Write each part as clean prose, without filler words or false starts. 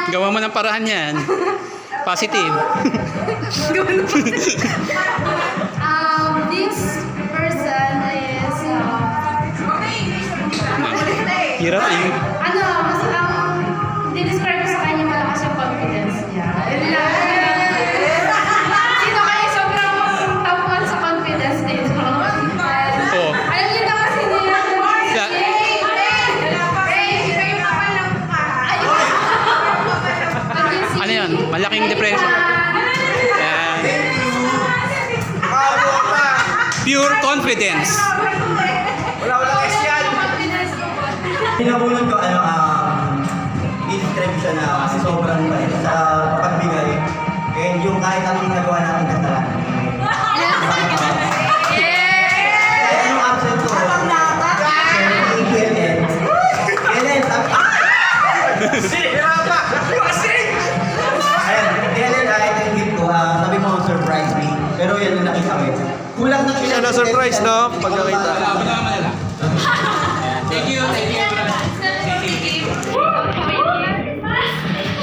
Gawa mo ng paraan yan. Positive. This person is Hirap eh. ano, mas di-describe ko sa kanya malakas yung confidence niya. Yun lang. Sino kaya sobrang tapuan sa confidence nito? Oo. Alam niyo na kasi niya. Sa- Ano yan? Malaking depression. Yan. Pure confidence. Wala kasi yan. Pinabulot ko, i-describe siya na kasi sobrang bait sa pagbigay. And yung kahit anong nagawa natin kasalanan. Kahit anong absent ko. Kailan, sabi, ayan, kailan kahit yung gift ko, sabi mo, surprise me. Pero yan yung nakita ko yun. Kulang na Siya na surprise, no? Pagkakita. Thank you. Thank you.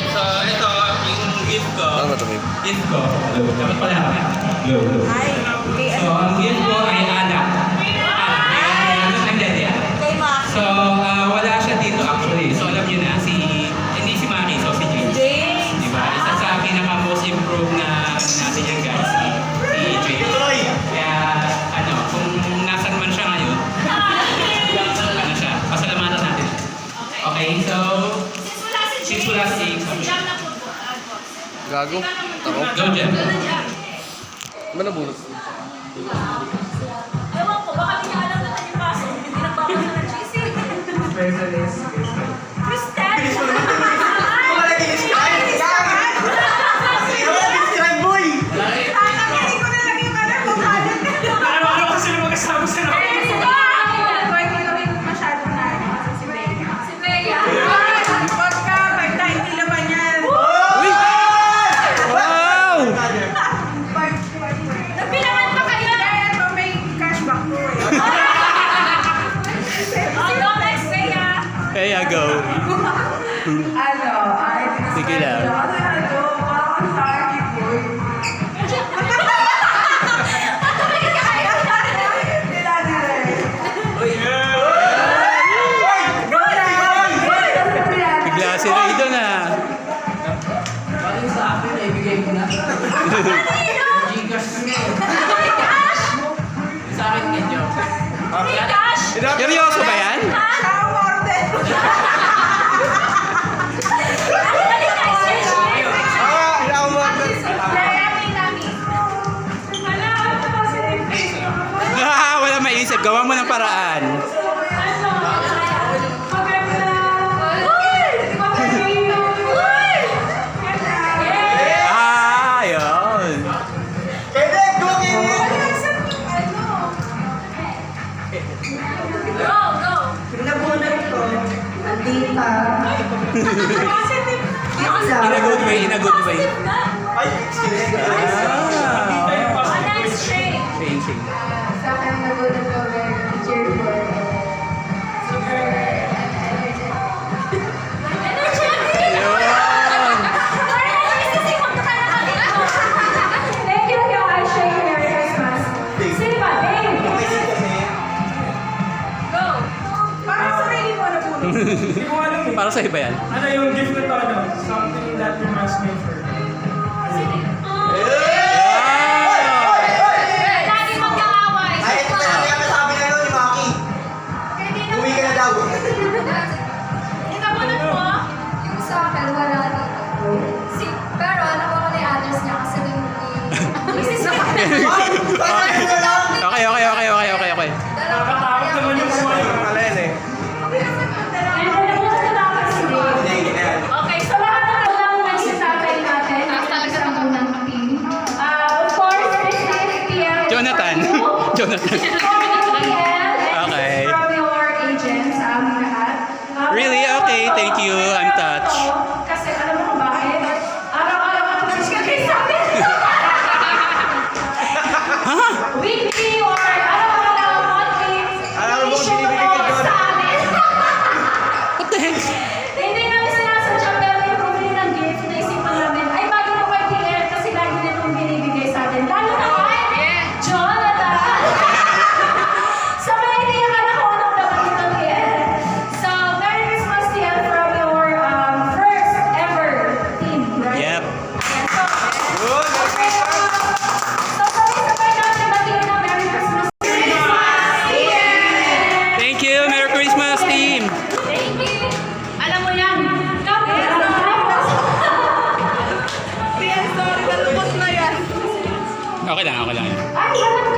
So, ito yung gift ko. Tama to, babe. Gift ko. Dapat pala ako. So, ang gift ko ay anak. Nandiyan yan. So, wala siya dito actually. So, alam niyo na, hindi si Maki, so si James. Diba? Isa sa pinaka-most improved na natin yan guys. Si James. Kaya, kung nasan man siya ngayon, ano siya, pasalamatan natin. Okay, so, since wala si James, Gago. Ako. go Jem. Ano nabulot? Ewan ko, baka hindi niya alam na yung paso. Hindi nagbabasa ng GC. Kristen! Tatagalin ko na lang yung kanan mo. Ano kasi na magkasama sa Huwag mo naman masyado na si Bea. Si Bea. Huwag ka, basta hindi naman yan. Uy! Wow! Nagbilangan pa kayo. Kaya ito may cashback po eh. Ano, next Bea? There you go. Sige lang. Bigla si Ray doon ah. Seryoso ba yan? Wala maisip. Gawa mo ng paraan. Yun. Pinabulot ko, Andita. In a good way, in a good way. Ay, excuse me. Sing. Sa akin nagulat ko very cheerful. Thank you, guys. Merry Christmas. Sino ba? Dave. Go. Para sa sarili mo na puno. Hindi ko alam eh. Para sa iba yan. Ano yung gift na to, ano? Something that reminds me of her. Lagi magkaaway. Ay, ito na lang yung sabi na ni Maki. Uwi ka na daw. Inabunod mo? Yung sa akin, wala dito. Pero alam ko na yung address niya kasi nung Okay. Nakakatakot naman yung buhay. Alin eh. Okay, so lahat na lang nagsasabay natin. ang unang team. Of course, this is PM. Jonathan. 4 PM. Okay. From your agents sa aming lahat. Really? Okay, thank you. I'm touched. Kasi alam mo kung bakit? Araw-araw ako nag-schedule sa amin. Weekly or araw-araw, monthly. Alam mo, issue binibigay ka mo doon. sa amin. What the heck? Hindi namin sinasadya pero yung bumili ng Congratulations, team! Thank you. Alam mo yan. Sorry, nalungkot na yan. Okay lang, okay lang. Ay, alam